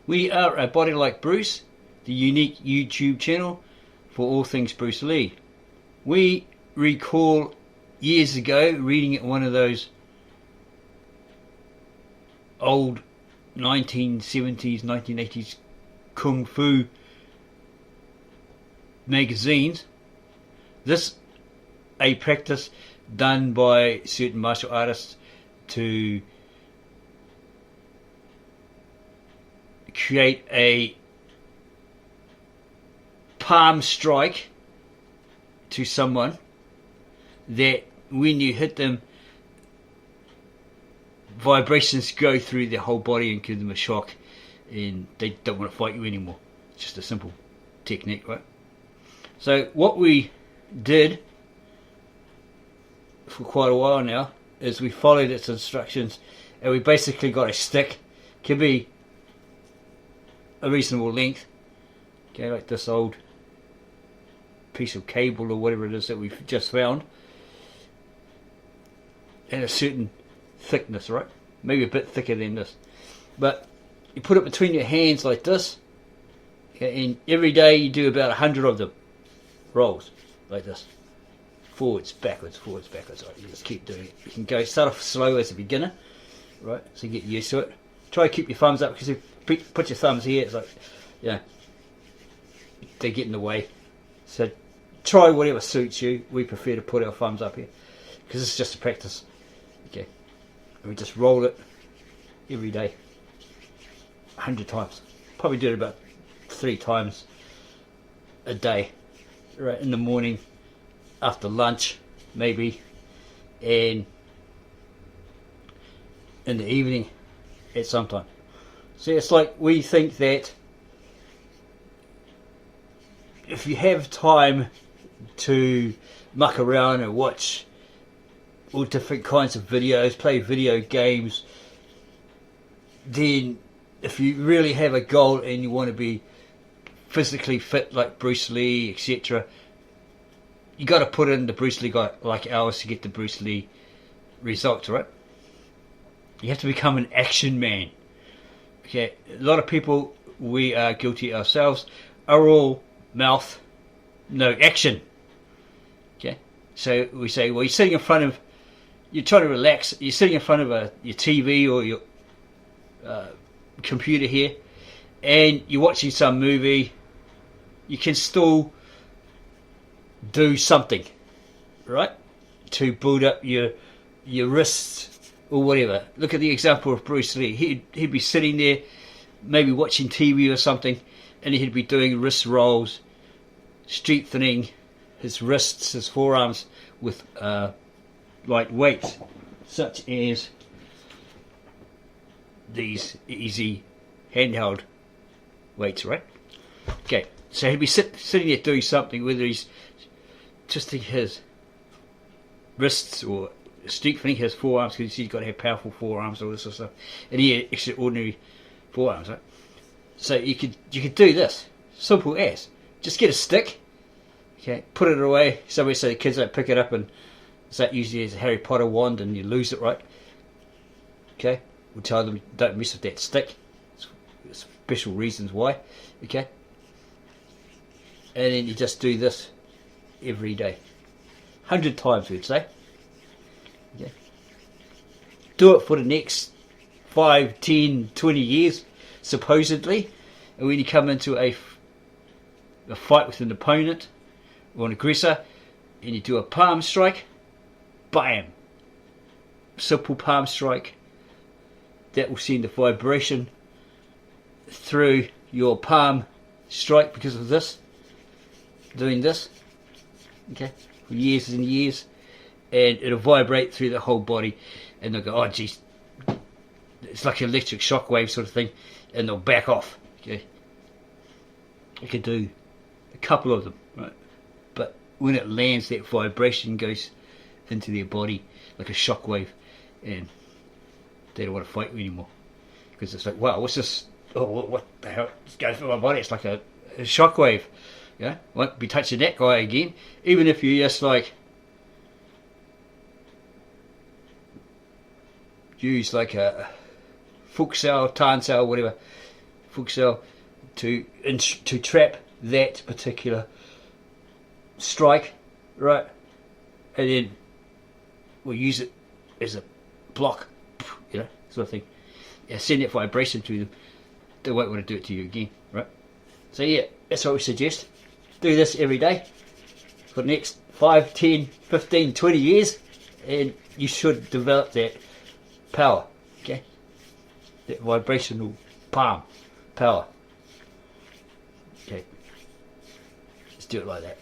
We are A Body Like Bruce, the unique YouTube channel for all things Bruce Lee. We recall years ago reading at one of those old 1970s, 1980s Kung Fu magazines. This a practice done by certain martial artists to create a palm strike to someone that when you hit them, vibrations go through their whole body and give them a shock, and they don't want to fight you anymore. It's just a simple technique, right? So what we did for quite a while now is we followed its instructions, and we basically got a stick, can be a reasonable length, okay, like this old piece of cable or whatever it is that we've just found, and a certain thickness, right? Maybe a bit thicker than this, but you put it between your hands like this, okay, and every day you do about 100 of them rolls like this, forwards, backwards, right? You just keep doing it. You can go start off slow as a beginner, right? So you get used to it. Try to keep your thumbs up, because if you put your thumbs here, it's like, they get in the way. So try whatever suits you. We prefer to put our thumbs up here because it's just a practice. Okay, and we just roll it every day, 100 times. Probably do it about 3 times a day, right? In the morning, after lunch, maybe, and in the evening at some time. See, it's like we think that if you have time to muck around and watch all different kinds of videos, play video games, then if you really have a goal and you want to be physically fit like Bruce Lee, etc., you got to put in the Bruce Lee like hours to get the Bruce Lee results, right? You have to become an action man. Okay, a lot of people, we are guilty ourselves, are all mouth, no action. Okay, so we say, well, you're sitting in front of, you're trying to relax, you're sitting in front of your TV or your computer here, and you're watching some movie. You can still do something, right, to build up your wrists or whatever. Look at the example of Bruce Lee. He'd be sitting there, maybe watching TV or something, and he'd be doing wrist rolls, strengthening his wrists, his forearms with light weights, such as these easy handheld weights, right? Okay, so he'd be sitting there doing something, whether he's twisting his wrists or strengthening his forearms, because he's got to have powerful forearms, all this sort of stuff, and he had extraordinary forearms, right? So you could do this, simple as just get a stick, okay, put it away somewhere so the kids don't pick it up, and so that usually is a Harry Potter wand and you lose it, right? Okay, we'll tell them don't mess with that stick. There's special reasons why, okay? And then you just do this every day, 100 times we'd say. Okay. Do it for the next 5, 10, 20 years, supposedly, and when you come into a fight with an opponent or an aggressor, and you do a palm strike, bam, simple palm strike, that will send a vibration through your palm strike because of this, doing this, okay, for years and years, and it'll vibrate through the whole body, and they'll go, oh geez, it's like an electric shockwave sort of thing, and they'll back off. Okay, you can do a couple of them, right? But when it lands, that vibration goes into their body like a shockwave, and they don't want to fight you anymore, because it's like, wow, what's this? Oh, what the hell is going through my body? It's like a shockwave. Yeah, won't be touching that guy again, even if you just like use like a Fuchsal, Tansal, whatever, full cell to trap that particular strike, right? And then we'll use it as a block, you know, sort of thing. Yeah, send that vibration to them. They won't want to do it to you again, right? So yeah, that's what we suggest. Do this every day for the next 5, 10, 15, 20 years, and you should develop that power, okay? That vibrational palm power. Okay, let's do it like that.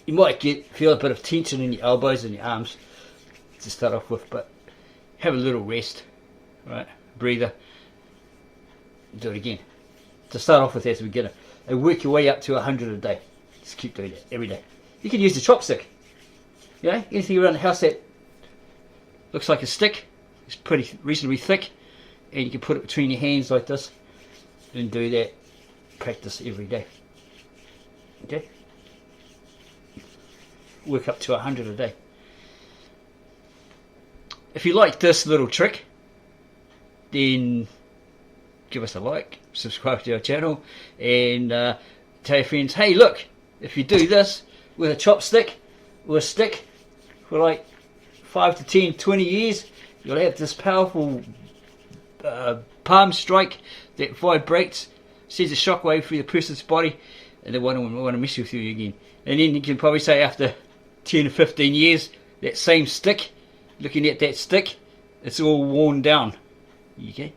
You might feel a bit of tension in your elbows and your arms to start off with, but have a little rest, right? Breather. Do it again. To start off with as a beginner, and work your way up to 100 a day. Just keep doing that every day. You can use the chopstick. You know, anything around the house that looks like a stick, it's pretty reasonably thick, and you can put it between your hands like this, and do that. Practice every day. Okay. Work up to 100 a day. If you like this little trick, then give us a like, subscribe to our channel, and tell your friends, hey look, if you do this with a chopstick or a stick for like 5 to 10, 20 years, you'll have this powerful palm strike that vibrates, sends a shockwave through the person's body, and they won't want to mess with you again. And then you can probably say after 10 or 15 years, that same stick, looking at that stick, it's all worn down, okay,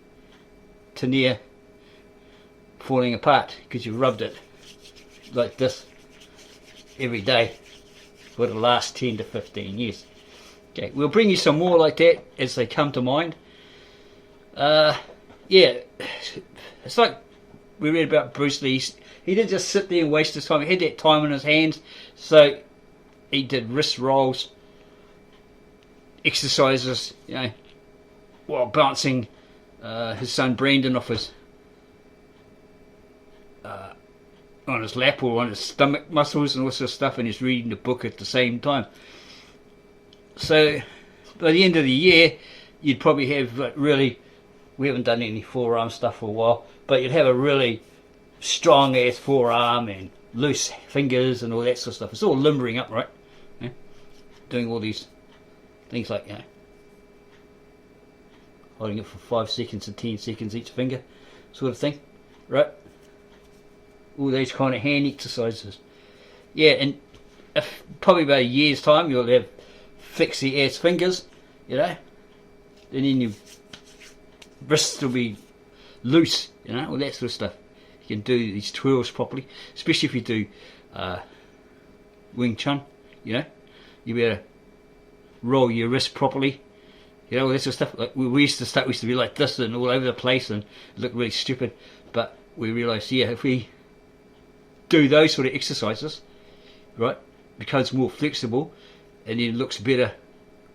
to near falling apart because you rubbed it like this every day for the last 10 to 15 years. Okay, we'll bring you some more like that as they come to mind. Yeah, it's like we read about Bruce Lee. He didn't just sit there and waste his time. He had that time in his hands, so he did wrist rolls, exercises, you know, while bouncing his son Brandon off his on his lap or on his stomach muscles and all sorts of stuff, and he's reading the book at the same time. So by the end of the year, you'd probably have really, we haven't done any forearm stuff for a while, but you'd have a really strong ass forearm and loose fingers and all that sort of stuff. It's all limbering up, right? Yeah? Doing all these things like, you know, holding it for 5 seconds and 10 seconds each finger, sort of thing, right? All those kind of hand exercises. Yeah, and if probably about a year's time you'll have fixie ass fingers, you know, and then your wrists will be loose, you know, all that sort of stuff. You can do these twirls properly, especially if you do Wing Chun, you know, you better roll your wrist properly, you know, all that sort of stuff. Like we used to be like this and all over the place and look really stupid, but we realised, yeah, if we do those sort of exercises, right, it becomes more flexible, and then it looks better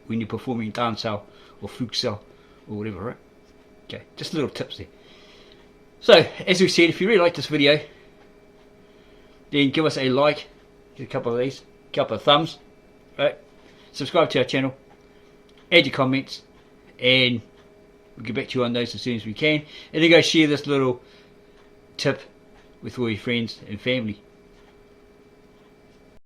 when you're performing dancehall or futsal or whatever, right? Okay, just little tips there. So, as we said, if you really like this video, then give us a like, get a couple of these, a couple of thumbs, right? Subscribe to our channel, add your comments, and we'll get back to you on those as soon as we can. And then go share this little tip with all your friends and family.